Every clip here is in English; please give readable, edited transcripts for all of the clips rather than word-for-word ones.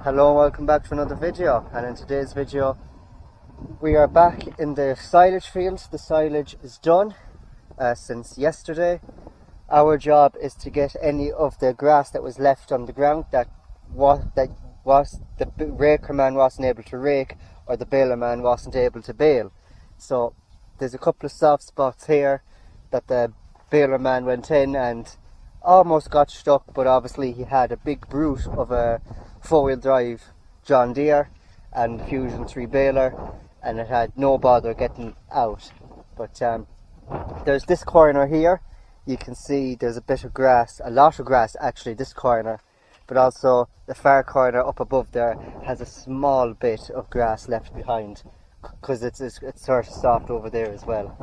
Hello and welcome back to another video, and in today's video we are back in the silage field. The silage is done since yesterday. Our job is to get any of the grass that was left on the ground that the raker man wasn't able to rake or the baler man wasn't able to bale. So there's a couple of soft spots here that the baler man went in and almost got stuck, but obviously he had a big brute of a 4-wheel drive John Deere and Fusion 3 baler, and it had no bother getting out. But there's this corner here, you can see there's a bit of grass, a lot of grass actually, this corner, but also the far corner up above there has a small bit of grass left behind because it's sort of soft over there as well.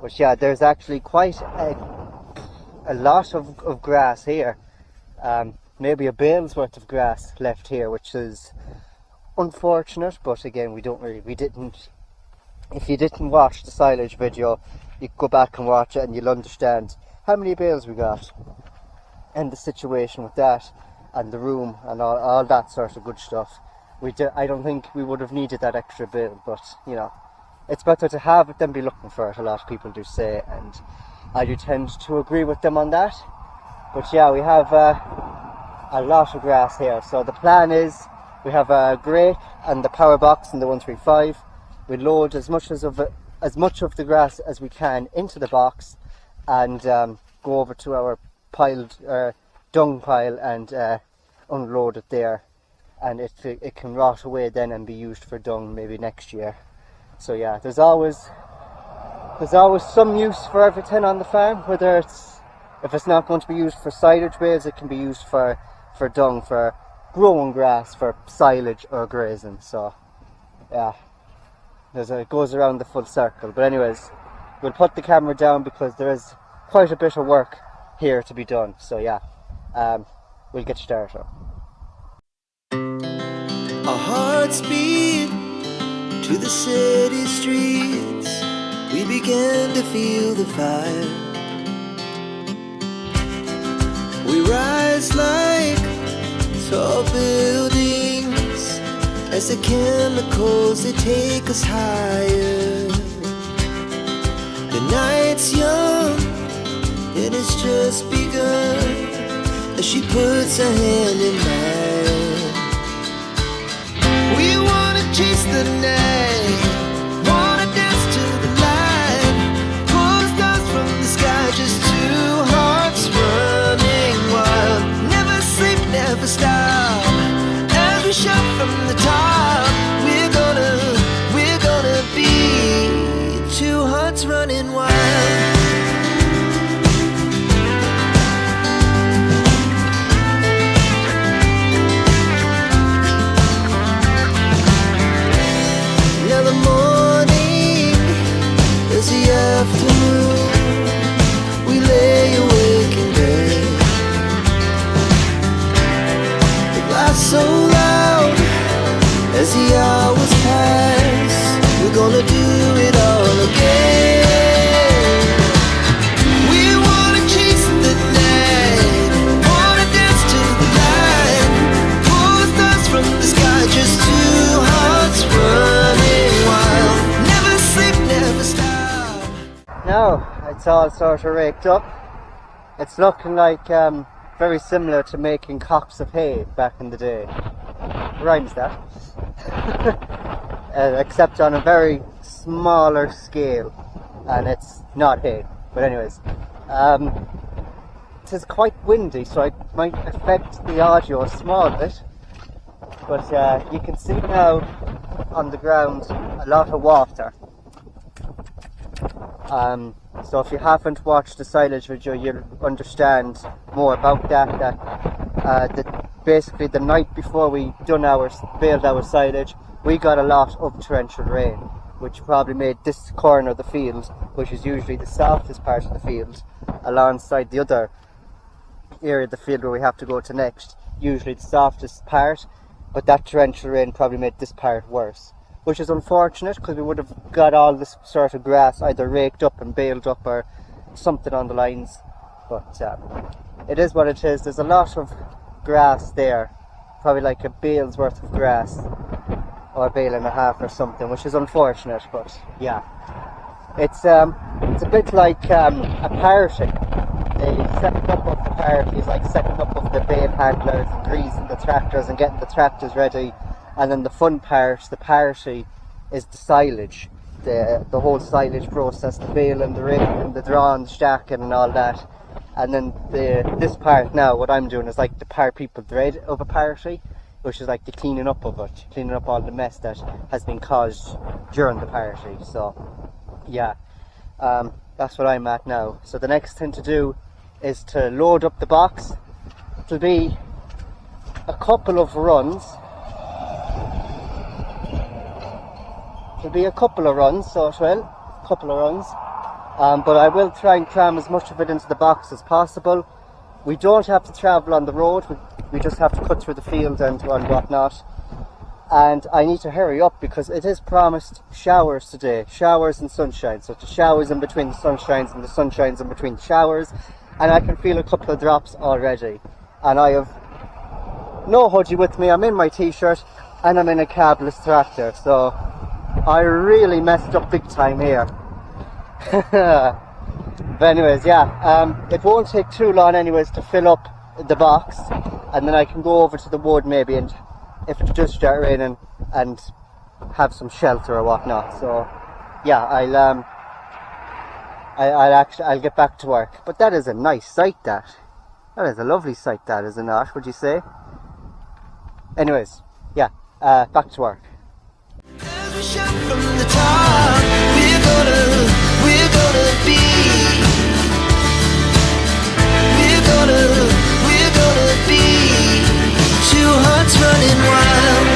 But yeah, there's actually quite a lot of grass here. Maybe a bale's worth of grass left here, which is unfortunate, but again, if you didn't watch the silage video, you could go back and watch it and you'll understand how many bales we got and the situation with that and the room and all that sort of good stuff. I don't think we would have needed that extra bale, but you know, it's better to have it than be looking for it, a lot of people do say, and I do tend to agree with them on that. But yeah, we have a lot of grass here. So the plan is we have a grate and the power box and the 135. We load as much of the grass as we can into the box and go over to our dung pile and unload it there, and it can rot away then and be used for dung maybe next year. So yeah, there's always some use for everything on the farm, whether if it's not going to be used for silage bales, it can be used for dung, for growing grass, for silage or grazing. So yeah, it goes around the full circle. But anyways, we'll put the camera down because there is quite a bit of work here to be done. So yeah, we'll get started. Our hearts beat to the city streets. We began to feel the fire. We rise like tall buildings as the chemicals, they take us higher. The night's young and it's just begun as she puts her hand in mine. We wanna chase the night, wanna dance to the light, pull stars from the sky, just two hearts running wild. Never sleep, never stop, as we shout from the top. We're gonna be two hearts running wild. Now the morning is the afternoon. We lay awake in bed, the glass so loud as the hours pass. We're gonna do it all again. We wanna chase the night, wanna dance to the light, pull stars from the sky, just two hearts running wild. Never sleep, never stop. Now it's all sort of raked up. It's looking like very similar to making cocks of hay back in the day. Rhymes that. Except on a very smaller scale, and it's not hay. But anyways, it is quite windy, so it might affect the audio a small bit. But you can see now on the ground a lot of water. So if you haven't watched the silage video, you'll understand more about that. Basically the night before we baled our silage, we got a lot of torrential rain, which probably made this corner of the field, which is usually the softest part of the field, alongside the other area of the field where we have to go to next, usually the softest part, but that torrential rain probably made this part worse, which is unfortunate because we would have got all this sort of grass either raked up and baled up or something on the lines. But it is what it is. There's a lot of grass there probably like a bale's worth of grass, or a bale and a half or something, which is unfortunate, but yeah. It's a bit like a party. The setting up of the party is like setting up of the bale handlers and greasing the tractors and getting the tractors ready, and then the fun part, the party, is the silage. The whole silage process, the bale and the rake and the draw and the stacking and all that. And then this part now, what I'm doing is like the people dread of a party, which is like the cleaning up of it, cleaning up all the mess that has been caused during the party. So yeah, that's what I'm at now. So the next thing to do is to load up the box. It'll be a couple of runs. So it will, a couple of runs. But I will try and cram as much of it into the box as possible. We don't have to travel on the road, we just have to cut through the field and whatnot. And I need to hurry up because it is promised showers today, showers and sunshine. So the showers in between the sunshines and the sunshines in between the showers. And I can feel a couple of drops already. And I have no hoodie with me, I'm in my t-shirt and I'm in a cabless tractor. So I really messed up big time here. But anyways, yeah, it won't take too long anyways to fill up the box, and then I can go over to the wood maybe, and if it does start raining, and have some shelter or whatnot. So yeah, I'll get back to work. But that is a nice sight, that is a lovely sight, that is it not, would you say? Anyways, yeah, back to work. As we shout from the top, we're gonna be. We're gonna be two hearts running wild.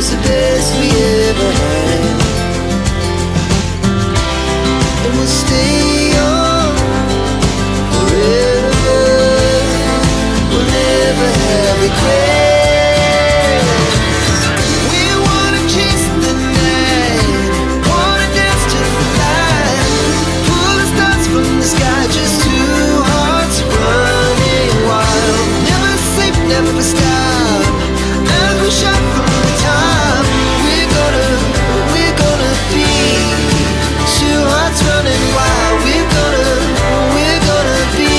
The best we ever had, and we'll stay young forever. We'll never have regrets. We wanna chase the night, wanna dance to the light, pull the stars from the sky, just two hearts running wild. Never safe, never stop, as we shout from the top. Running wild, we're gonna be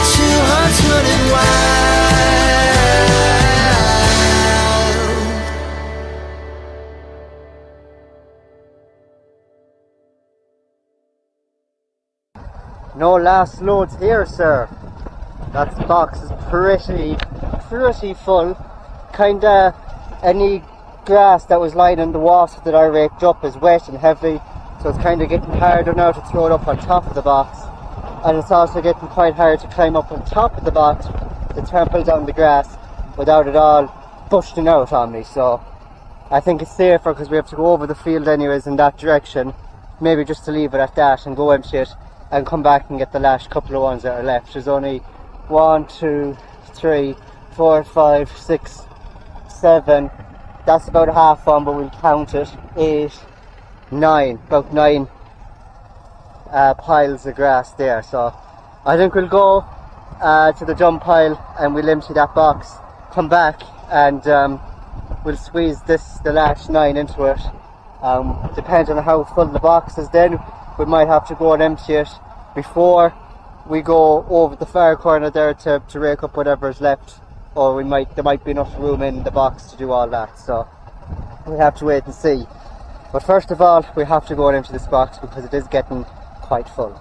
two hearts running wild. No last loads here, sir. That box is pretty full. Kinda any grass that was lying in the water that I raked up is wet and heavy, so it's kind of getting harder now to throw it up on top of the box, and it's also getting quite hard to climb up on top of the box to trample down the grass without it all bursting out on me. So I think it's safer, because we have to go over the field anyways in that direction, maybe just to leave it at that and go empty it and come back and get the last couple of ones that are left. There's only 1, 2, 3, 4, 5, 6, 7, that's about a half one, but we'll count it, 8, 9, about 9 piles of grass there. So I think we'll go to the dump pile and we'll empty that box, come back and we'll squeeze the last 9 into it. Depending on how full the box is, then we might have to go and empty it before we go over the far corner there to rake up whatever is left, or there might be enough room in the box to do all that. So we have to wait and see. But first of all, we have to go and empty this box because it is getting quite full.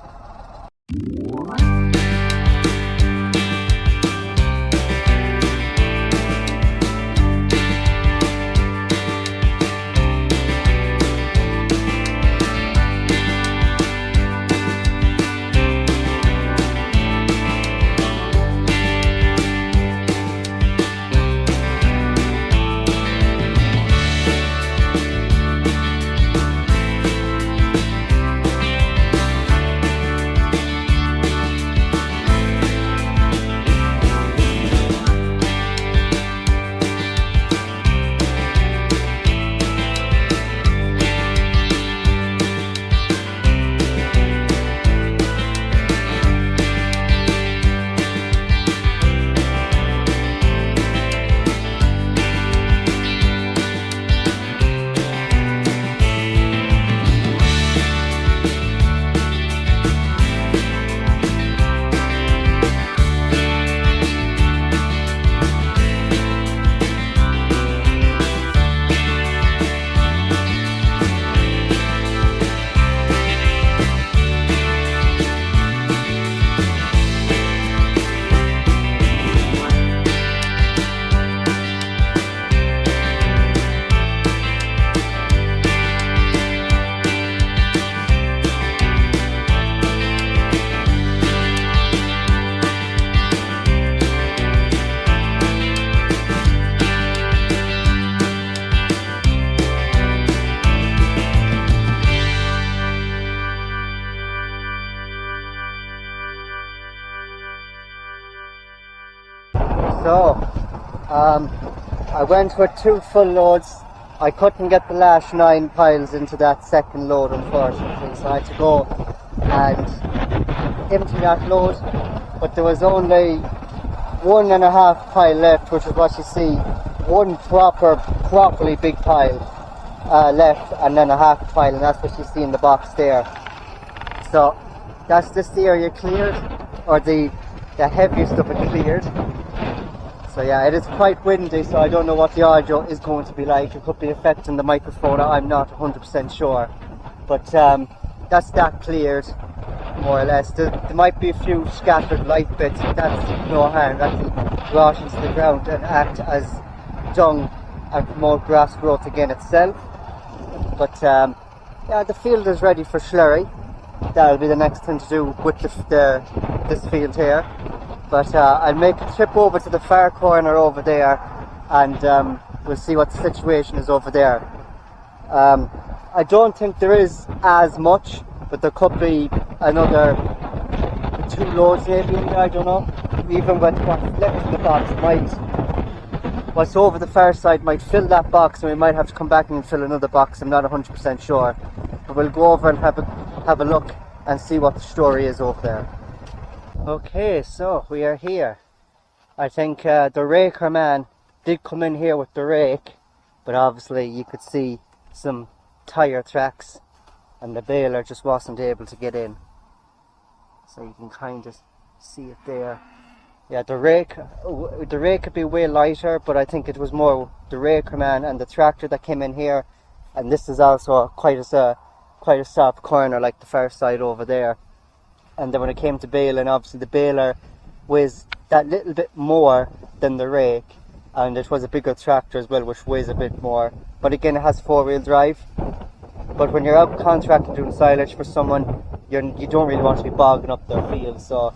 So, I went with 2 full loads. I couldn't get the last 9 piles into that second load, unfortunately, so I had to go and empty that load. But there was only 1.5 pile left, which is what you see. One properly big pile left, and then a half pile, and that's what you see in the box there. So that's just the area cleared, or the heaviest of it cleared. So yeah, it is quite windy, so I don't know what the audio is going to be like. It could be affecting the microphone, I'm not 100% sure. But that's that cleared, more or less. There might be a few scattered light bits, but that's no harm. That will rot into the ground and act as dung and promote grass growth again itself. But yeah, the field is ready for slurry. That'll be the next thing to do with this field here. But I'll make a trip over to the far corner over there, and we'll see what the situation is over there. I don't think there is as much, but there could be another 2 loads maybe in there, I don't know. Even with what's left in the box, what's over the far side might fill that box, and we might have to come back and fill another box. I'm not 100% sure. But we'll go over and have a look and see what the story is over there. Okay, so we are here. I think the raker man did come in here with the rake, but obviously you could see some tyre tracks and the baler just wasn't able to get in. So you can kind of see it there. Yeah, the rake could be way lighter, but I think it was more the raker man and the tractor that came in here. And this is also quite a soft corner like the far side over there. And then when it came to baling, obviously the baler weighs that little bit more than the rake, and it was a bigger tractor as well, which weighs a bit more. But again, it has 4-wheel drive. But when you're out contracting doing silage for someone, you don't really want to be bogging up their field. So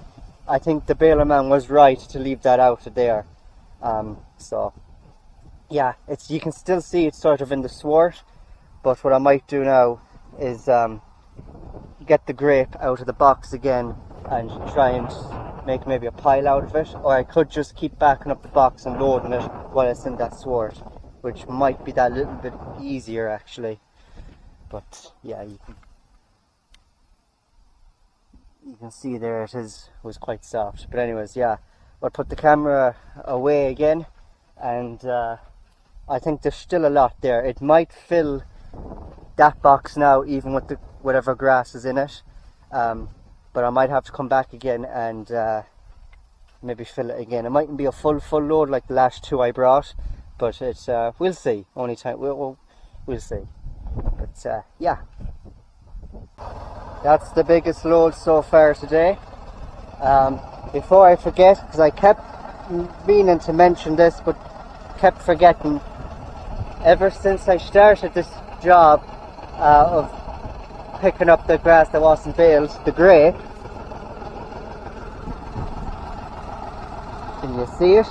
I think the baler man was right to leave that out of there. So yeah, you can still see it sort of in the swart. But what I might do now is get the grape out of the box again and try and make maybe a pile out of it, or I could just keep backing up the box and loading it while it's in that swart, which might be that little bit easier actually. But yeah, you can see there it was quite soft. But anyways, yeah, I'll put the camera away again, and I think there's still a lot there. It might fill that box now, even with whatever grass is in it, but I might have to come back again and maybe fill it again. It mightn't be a full load like the last 2 I brought, but it's we'll see. Only time we'll see. But yeah, that's the biggest load so far today. Before I forget, because I kept meaning to mention this but kept forgetting, ever since I started this job of picking up the grass that wasn't baled, the grape, can you see it?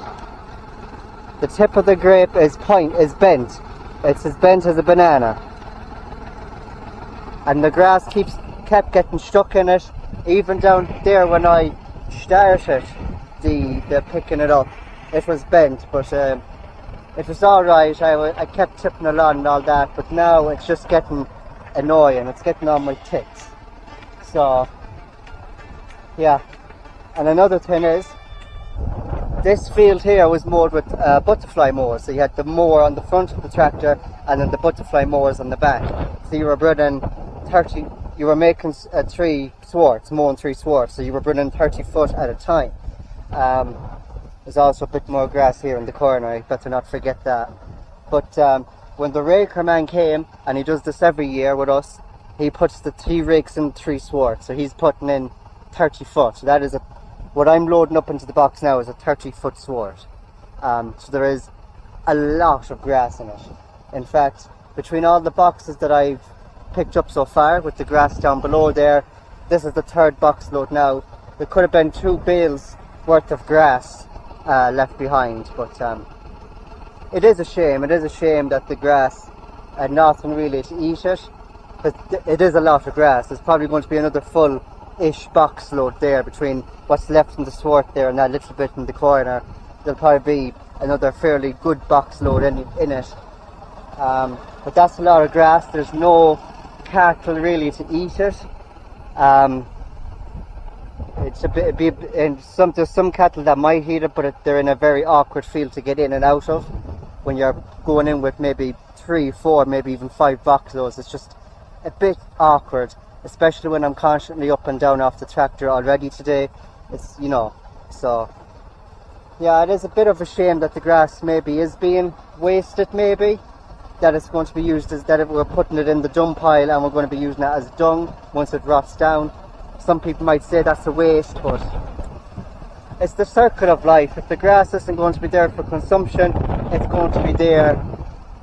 The tip of the grape is bent. It's as bent as a banana, and the grass kept getting stuck in it. Even down there when I started the picking it up, it was bent, but it was alright. I kept tipping along and all that, but now it's just getting annoying. It's getting on my tits. So yeah, and another thing is, this field here was mowed with butterfly mowers. So you had the mower on the front of the tractor and then the butterfly mowers on the back. So you were running you were making 3 swarts, mowing 3 swarts, so you were running 30 foot at a time. There's also a bit more grass here in the corner, I better not forget that. But when the raker man came, and he does this every year with us, he puts he rakes in 3 swarts, so he's putting in 30 foot. So that is what I'm loading up into the box now is a 30-foot swart. So there is a lot of grass in it. In fact, between all the boxes that I've picked up so far, with the grass down below there, this is the 3rd box load now. There could have been 2 bales worth of grass left behind, but it is a shame. It is a shame that the grass had nothing really to eat it, but it is a lot of grass. There's probably going to be another full-ish box load there between what's left in the swart there and that little bit in the corner. there'll probably be another fairly good box load in it. But that's a lot of grass. There's no cattle really to eat it. It's there's some cattle that might eat it, but they're in a very awkward field to get in and out of. When you're going in with maybe 3, 4, maybe even 5 box loads, it's just a bit awkward, especially when I'm constantly up and down off the tractor already today. It's, you know, so yeah, it is a bit of a shame that the grass maybe is being wasted, maybe that it's going to be used as that we're putting it in the dung pile and we're going to be using it as dung once it rots down. Some people might say that's a waste, but it's the circle of life. If the grass isn't going to be there for consumption, it's going to be there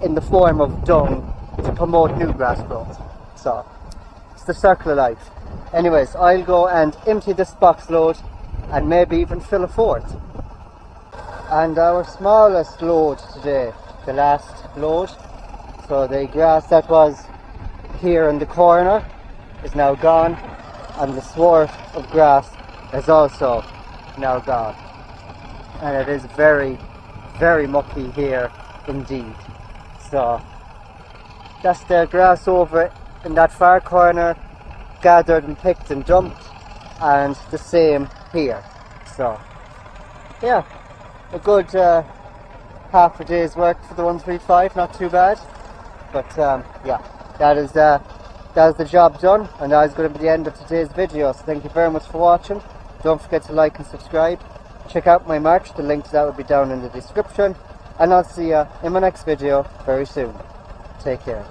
in the form of dung to promote new grass growth. So it's the circle of life. Anyways, I'll go and empty this box load and maybe even fill a fourth. And our smallest load today, the last load, so the grass that was here in the corner is now gone, and the swath of grass is also now gone, and it is very, very mucky here indeed. So that's the grass over in that far corner, gathered and picked and dumped, and the same here. So yeah, a good half a day's work for the 135, not too bad. But yeah, that is the job done, and that is going to be the end of today's video. So thank you very much for watching. Don't forget to like and subscribe. Check out my merch, the link to that will be down in the description, and I'll see you in my next video very soon. Take care.